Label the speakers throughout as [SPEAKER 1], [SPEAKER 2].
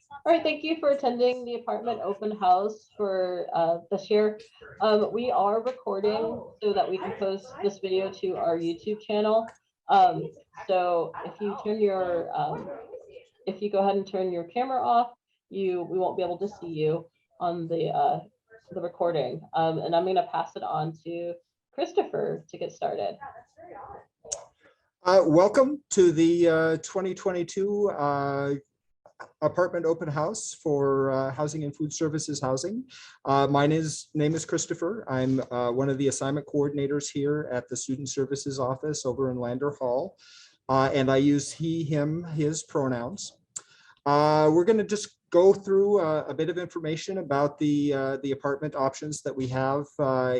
[SPEAKER 1] All right, thank you for attending the apartment open house for this year. We are recording so that we can post this video to our YouTube channel. So if you turn your, if you go ahead and turn your camera off, we won't be able to see you on the recording. And I'm going to pass it on to Christopher to get started.
[SPEAKER 2] Welcome to the 2022 apartment open house for Housing and Food Services Housing. My name is Christopher. I'm one of the assignment coordinators here at the Student Services Office over in Lander Hall. And I use he, him, his pronouns. We're going to just go through a bit of information about the apartment options that we have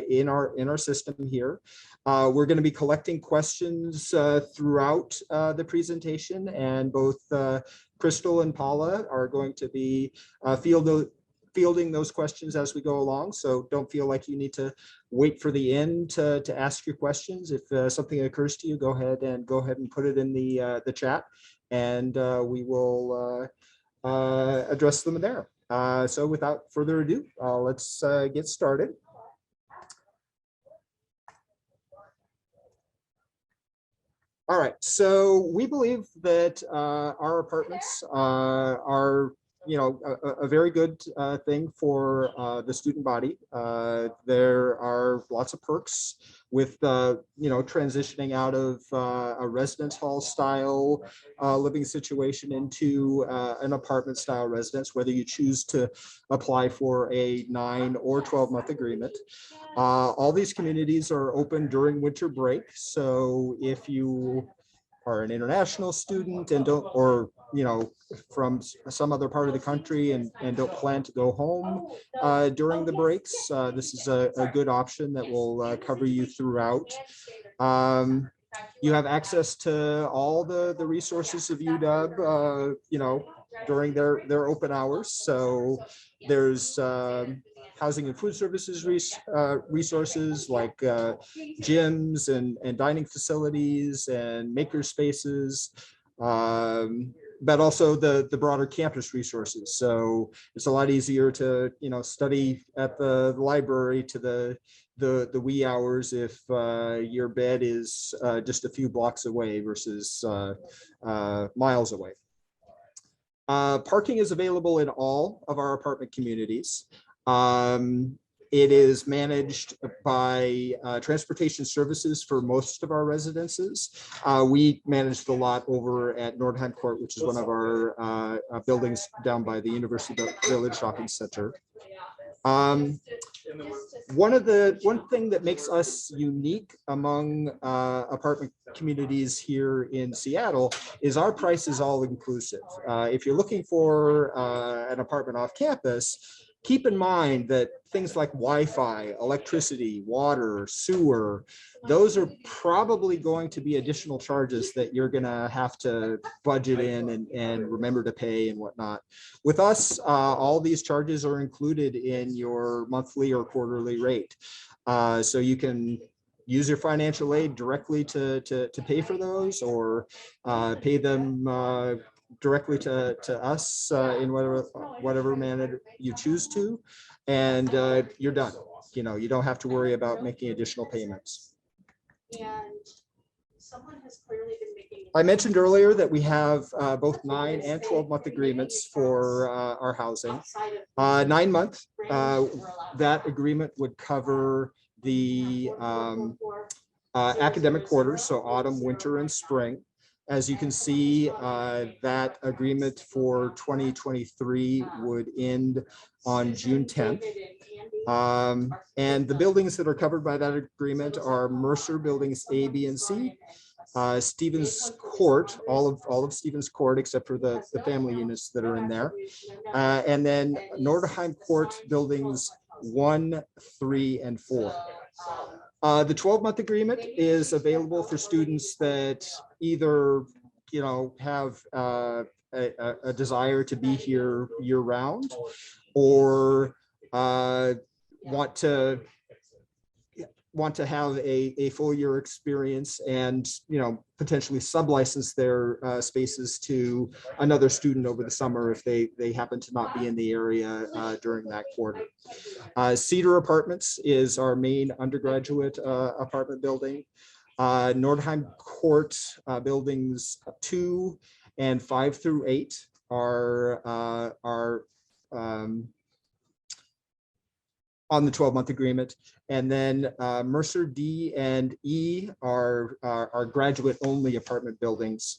[SPEAKER 2] in our system here. We're going to be collecting questions throughout the presentation, and both Crystal and Paula are going to be fielding those questions as we go along. So don't feel like you need to wait for the end to ask your questions. If something occurs to you, go ahead and put it in the chat, and we will address them there. So without further ado, let's get started. All right, so we believe that our apartments are, a very good thing for the student body. There are lots of perks with, transitioning out of a residence hall style living situation into an apartment style residence, whether you choose to apply for a 9 or 12-month agreement. All these communities are open during winter break. So if you are an international student and don't, or from some other part of the country and don't plan to go home during the breaks, this is a good option that will cover you throughout. You have access to all the resources of UW, during their open hours. So there's housing and food services resources like gyms and dining facilities and maker spaces, but also the broader campus resources. So it's a lot easier to study at the library to the wee hours if your bed is just a few blocks away versus miles away. Parking is available in all of our apartment communities. It is managed by transportation services for most of our residences. We manage the lot over at NORDHEIM Court, which is one of our buildings down by the University Village Shopping Center. One thing that makes us unique among apartment communities here in Seattle is our price is all inclusive. If you're looking for an apartment off campus, keep in mind that things like Wi-Fi, electricity, water, sewer, those are probably going to be additional charges that you're going to have to budget in and remember to pay and whatnot. With us, all these charges are included in your monthly or quarterly rate. So you can use your financial aid directly to pay for those, or pay them directly to us in whatever manner you choose to, and you're done. You don't have to worry about making additional payments. And someone has clearly been making. I mentioned earlier that we have both 9 and 12-month agreements for our housing. 9-month, that agreement would cover the academic quarters, so autumn, winter, and spring. As you can see, that agreement for 2023 would end on June 10th. And the buildings that are covered by that agreement are MERCER buildings A, B, and C, Stevens Court, all of Stevens Court except for the family units that are in there, and then NORDHEIM Court buildings 1, 3, and 4. The 12-month agreement is available for students that either, have a desire to be here year-round, or want to want to have a full year experience and, potentially sublicense their spaces to another student over the summer if they happen to not be in the area during that quarter. CEDAR Apartments is our main undergraduate apartment building. NORDHEIM Court buildings 2 and 5 through 8 are on the 12-month agreement. And then MERCER D and E are graduate-only apartment buildings.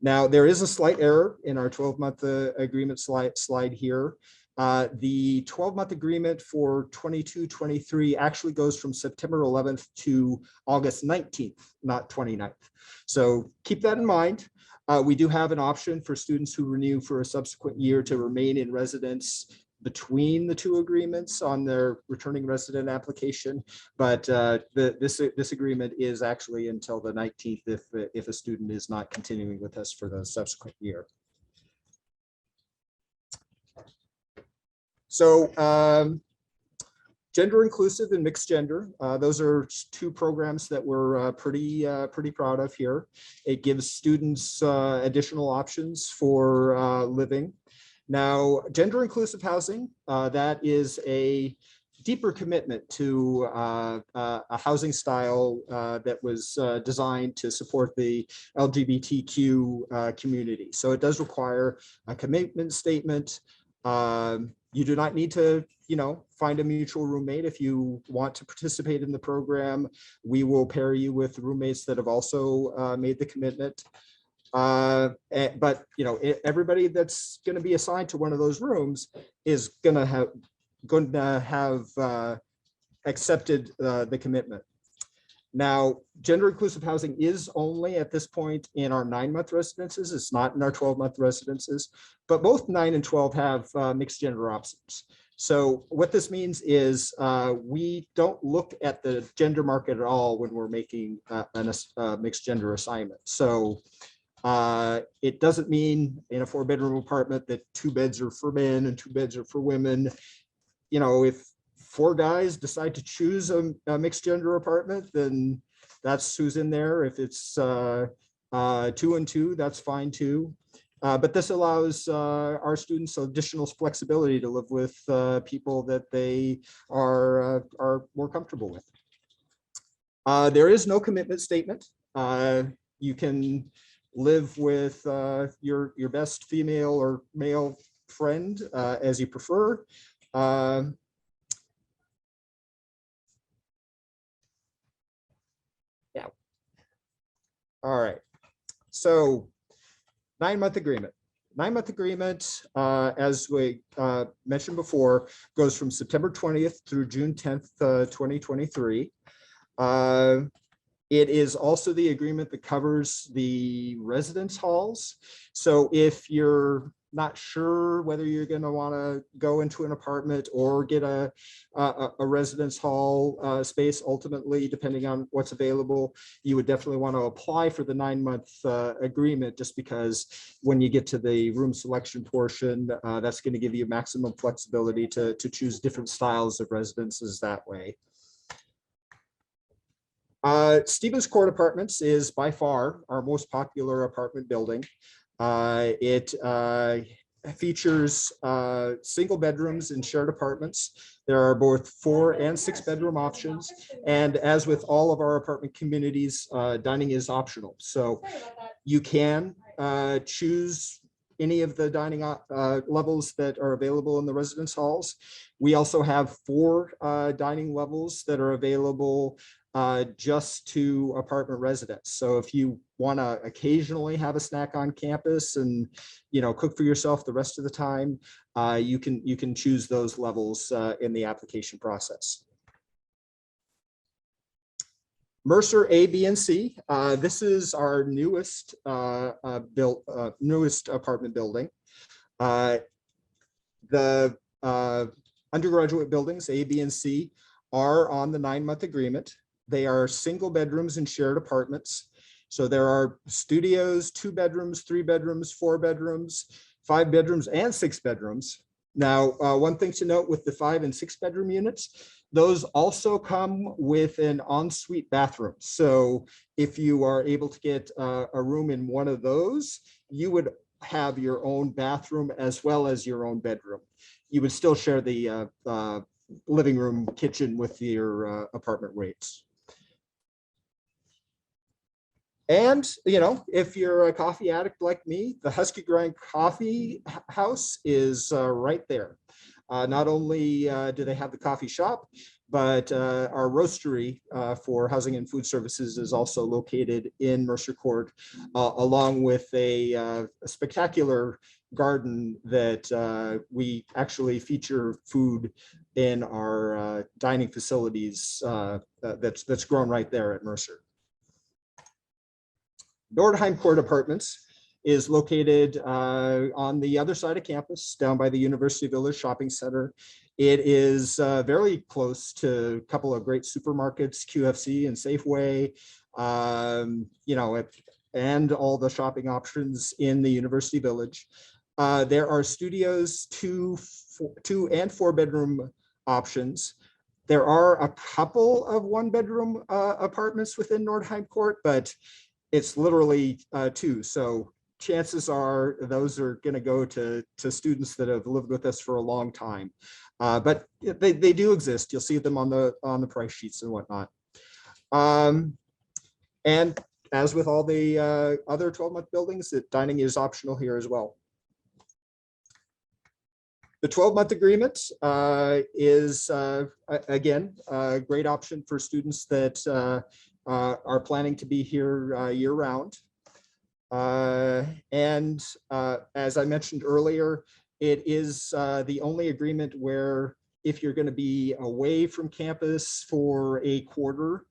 [SPEAKER 2] Now, there is a slight error in our 12-month agreement slide here. The 12-month agreement for 22-23 actually goes from September 11th to August 19th, not 29th. So keep that in mind. We do have an option for students who renew for a subsequent year to remain in residence between the two agreements on their returning resident application, but this agreement is actually until the 19th if a student is not continuing with us for the subsequent year. So gender inclusive and mixed gender, those are two programs that we're pretty proud of here. It gives students additional options for living. Now, gender inclusive housing, that is a deeper commitment to a housing style that was designed to support the LGBTQ community. So it does require a commitment statement. You do not need to, find a mutual roommate. If you want to participate in the program, we will pair you with roommates that have also made the commitment. But everybody that's going to be assigned to one of those rooms is going to have accepted the commitment. Now, gender inclusive housing is only at this point in our 9-month residences. It's not in our 12-month residences, but both 9 and 12 have mixed gender options. So what this means is we don't look at the gender market at all when we're making a mixed gender assignment. So it doesn't mean in a 4-bedroom apartment that 2 beds are for men and 2 beds are for women. If 4 guys decide to choose a mixed gender apartment, then that's who's in there. If it's 2 and 2, that's fine too. But this allows our students additional flexibility to live with people that they are more comfortable with. There is no commitment statement. You can live with your best female or male friend as you prefer. Yeah. All right. So 9-month agreement. 9-month agreement, as we mentioned before, goes from September 20th through June 10th, 2023. It is also the agreement that covers the residence halls. So if you're not sure whether you're going to want to go into an apartment or get a residence hall space, ultimately, depending on what's available, you would definitely want to apply for the 9-month agreement, just because when you get to the room selection portion, that's going to give you maximum flexibility to choose different styles of residences that way. Stevens Court Apartments is by far our most popular apartment building. It features single bedrooms and shared apartments. There are both 4 and 6 bedroom options. And as with all of our apartment communities, dining is optional. So you can choose any of the dining levels that are available in the residence halls. We also have 4 dining levels that are available just to apartment residents. So if you want to occasionally have a snack on campus and cook for yourself the rest of the time, you can choose those levels in the application process. MERCER A, B, and C. This is our newest newest apartment building. The undergraduate buildings A, B, and C are on the 9-month agreement. They are single bedrooms and shared apartments. So there are studios, 2 bedrooms, 3 bedrooms, 4 bedrooms, 5 bedrooms, and 6 bedrooms. Now, one thing to note with the 5 and 6 bedroom units, Those also come with an ensuite bathroom. So if you are able to get a room in one of those, you would have your own bathroom as well as your own bedroom. You would still share the living room kitchen with your apartment rates. And, you know, if you're a coffee addict like me, the Husky Grind Coffee House is right there. Not only do they have the coffee shop, but our roastery for housing and food services is also located in Mercer Court, along with a spectacular garden that we actually feature food in our dining facilities that's grown right there at Mercer. NORDHEIM Court Apartments is located on the other side of campus, down by the University Village Shopping Center. It is very close to a couple of great supermarkets, QFC and Safeway, you know, and all the shopping options in the University Village. There are studios, two and 4 bedroom options. There are a couple of 1 bedroom apartments within NORDHEIM Court, but it's literally 2. So chances are those are going to go to students that have lived with us for a long time. But they do exist. You'll see them on the price sheets and whatnot. And as with all the other 12-month buildings, that dining is optional here as well. The 12-month agreement is, again, a great option for students that are planning to be here year-round. And as I mentioned earlier, it is the only agreement where if you're going to be away from campus for a quarter,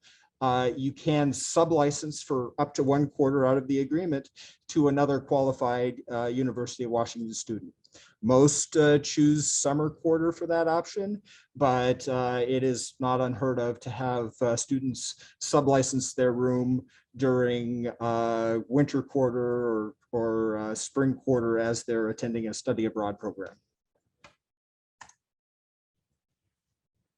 [SPEAKER 2] you can sublicense for up to 1 quarter out of the agreement to another qualified University of Washington student. Most choose summer quarter for that option, but it is not unheard of to have students sublicense their room during winter quarter or spring quarter as they're attending a study abroad program.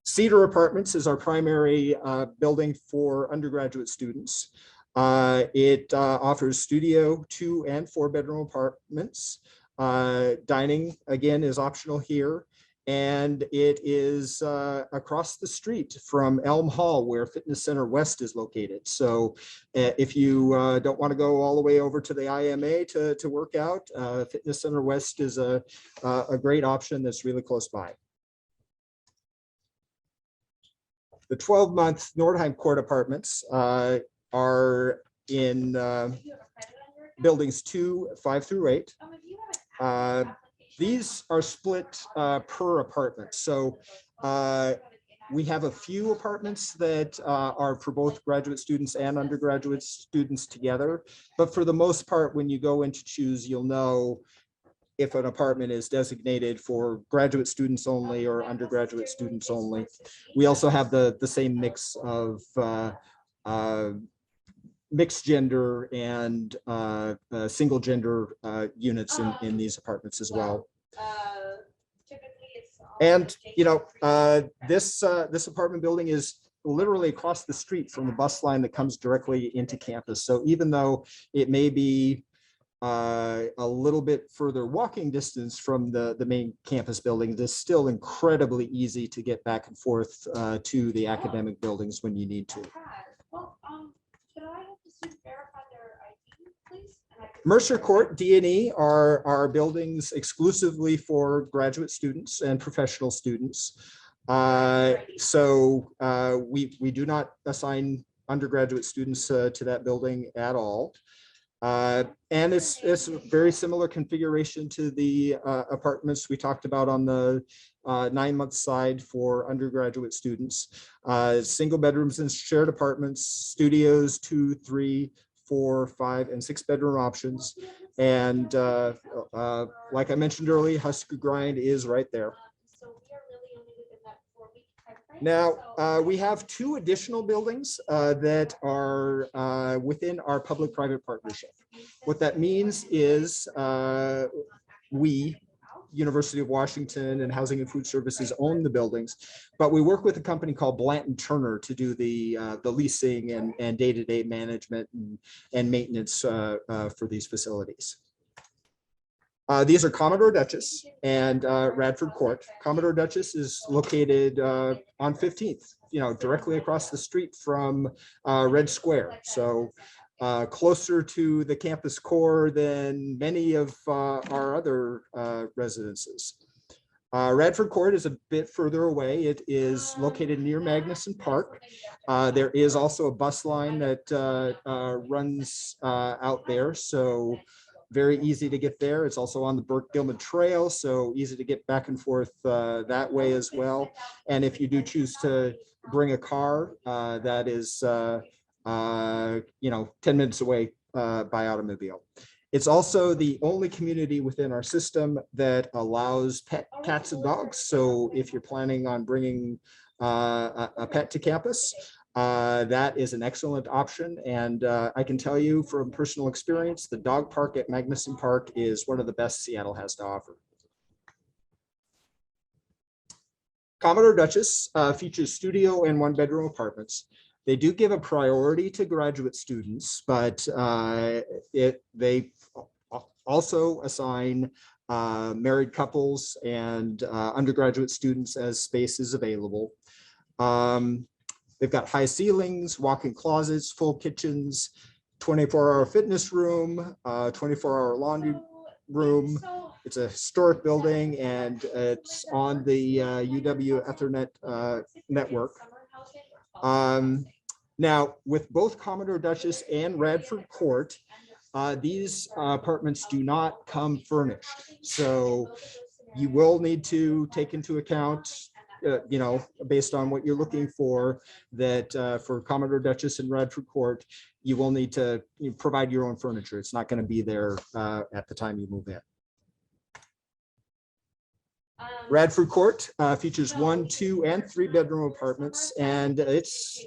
[SPEAKER 2] CEDAR Apartments is our primary building for undergraduate students. It offers studio, 2 and 4 bedroom apartments. Dining, again, is optional here. And it is across the street from Elm Hall, where Fitness Center West is located. So if you don't want to go all the way over to the IMA to work out, Fitness Center West is a great option that's really close by. The 12-month NORDHEIM Court Apartments are in buildings 2, 5 through 8. These are split per apartment. So we have a few apartments that are for both graduate students and undergraduate students together. But for the most part, when you go in to choose, you'll know if an apartment is designated for graduate students only or undergraduate students only. We also have the same mix of mixed gender and single gender units in these apartments as well. And you know, this apartment building is literally across the street from the bus line that comes directly into campus. So even though it may be a little bit further walking distance from the main campus building, it's still incredibly easy to get back and forth to the academic buildings when you need to. Mercer Court D&E are buildings exclusively for graduate students and professional students. So we do not assign undergraduate students to that building at all. And it's a very similar configuration to the apartments we talked about on the 9-month side for undergraduate students. Single bedrooms and shared apartments, studios, 2, 3, 4, 5, and 6 bedroom options. And like I mentioned earlier, Husky Grind is right there. Now, we have 2 additional buildings that are within our public-private partnership. What that means is we University of Washington and Housing and Food Services own the buildings, but we work with a company called Blanton Turner to do the leasing and day-to-day management and maintenance for these facilities. These are Commodore Duchess and Radford Court. Commodore Duchess is located on 15th, directly across the street from Red Square. So closer to the campus core than many of our other residences. Radford Court is a bit further away. It is located near Magnuson Park. There is also a bus line that runs out there, so very easy to get there. It's also on the Burke-Gilman Trail, so easy to get back and forth that way as well. And if you do choose to bring a car, that is 10 minutes away by automobile. It's also the only community within our system that allows pet cats and dogs. So if you're planning on bringing a pet to campus, that is an excellent option. And I can tell you from personal experience, the dog park at Magnuson Park is one of the best Seattle has to offer. Commodore Duchess features studio and one-bedroom apartments. They do give a priority to graduate students, but they also assign married couples and undergraduate students as spaces available. They've got high ceilings, walk-in closets, full kitchens, 24-hour fitness room, 24-hour laundry room. It's a historic building, and it's on the UW Ethernet network. Now, with both Commodore Duchess and Radford Court, these apartments do not come furnished. So you will need to take into account, based on what you're looking for, that for Commodore Duchess and Radford Court, you will need to provide your own furniture. It's not going to be there at the time you move in. Radford Court features 1, 2, and 3-bedroom apartments, and it's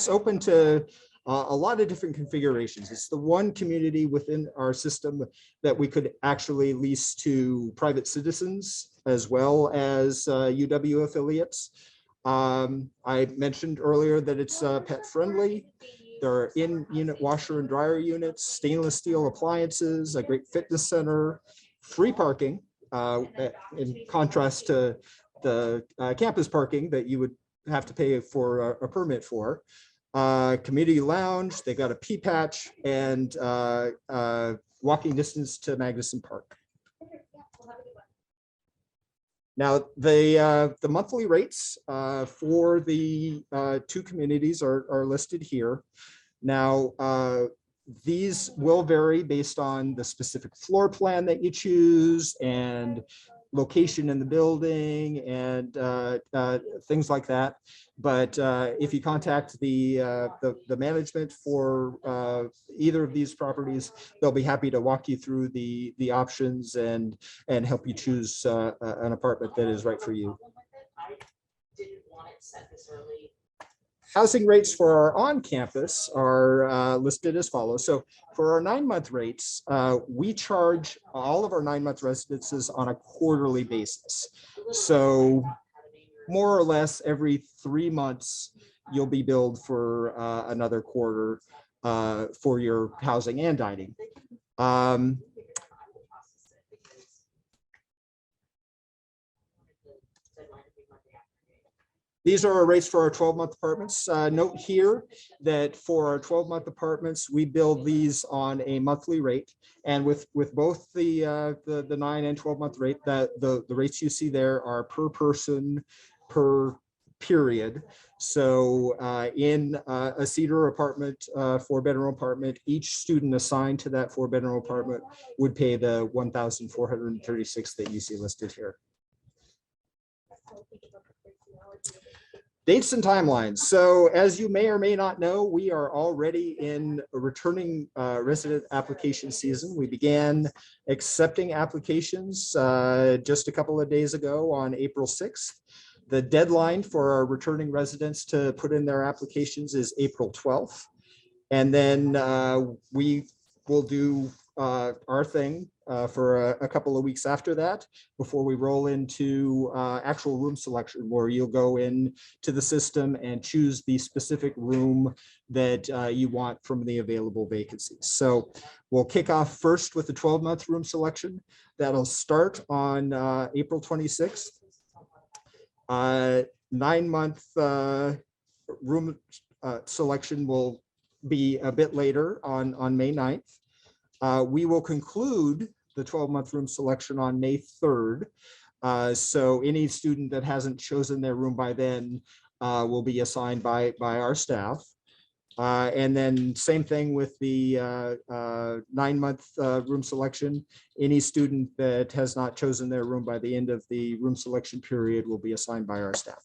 [SPEAKER 2] open to a lot of different configurations. It's the one community within our system that we could actually lease to private citizens as well as UW affiliates. I mentioned earlier that it's pet friendly. There are in-unit washer and dryer units, stainless steel appliances, a great fitness center, free parking, in contrast to the campus parking that you would have to pay for a permit for. Community lounge, they got a pea patch, and walking distance to Magnuson Park. Now, the monthly rates for the 2 communities are listed here. Now, these will vary based on the specific floor plan that you choose and location in the building and things like that. But if you contact the management for either of these properties, they'll be happy to walk you through the options and help you choose an apartment that is right for you. Housing rates for our on-campus are listed as follows. So for our 9-month rates, we charge all of our 9-month residences on a quarterly basis. So more or less every 3 months, you'll be billed for another quarter for your housing and dining. These are our rates for our 12-month apartments. Note here that for our 12-month apartments, we bill these on a monthly rate. And with both the 9 and 12-month rate, the rates you see there are per person per period. So in a CEDAR apartment, 4-bedroom apartment, each student assigned to that 4-bedroom apartment would pay the $1,436 that you see listed here. Dates and timelines. So as you may or may not know, we are already in a returning resident application season. We began accepting applications just a couple of days ago on April 6th. The deadline for our returning residents to put in their applications is April 12th. And then we will do our thing for a couple of weeks after that before we roll into actual room selection, where you'll go in to the system and choose the specific room that you want from the available vacancies. So we'll kick off first with the 12-month room selection. That'll start on April 26th. 9-month room selection will be a bit later on May 9th. We will conclude the 12-month room selection on May 3rd. So any student that hasn't chosen their room by then will be assigned by our staff. And then same thing with the 9-month room selection. Any student that has not chosen their room by the end of the room selection period will be assigned by our staff.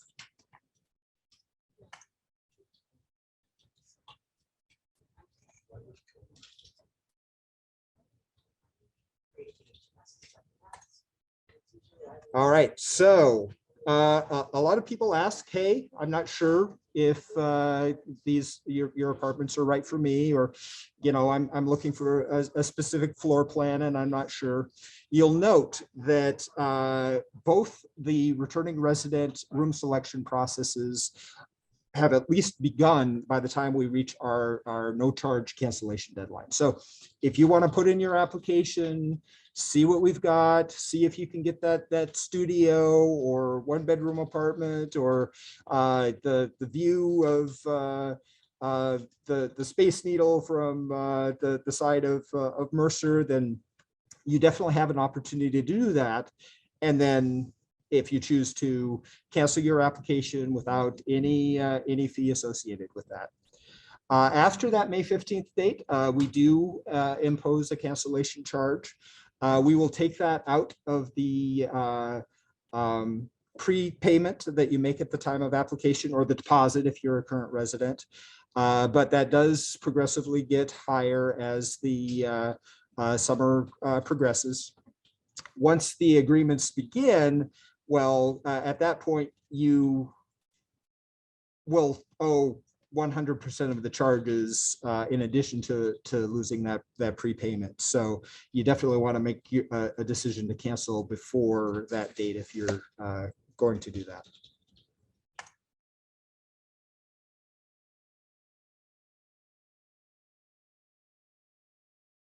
[SPEAKER 2] All right, so a lot of people ask, hey, I'm not sure if your apartments are right for me, or I'm looking for a specific floor plan and I'm not sure. You'll note that both the returning resident room selection processes have at least begun by the time we reach our no charge cancellation deadline. So if you want to put in your application, see what we've got, see if you can get that studio or 1-bedroom apartment, or the view of the Space Needle from the side of Mercer, then you definitely have an opportunity to do that. And then if you choose to cancel your application without any fee associated with that. After that May 15th date, we do impose a cancellation charge. We will take that out of the prepayment that you make at the time of application, or the deposit if you're a current resident. But that does progressively get higher as the summer progresses. Once the agreements begin, well, at that point, you will owe 100% of the charges in addition to losing that prepayment. So you definitely want to make a decision to cancel before that date if you're going to do that.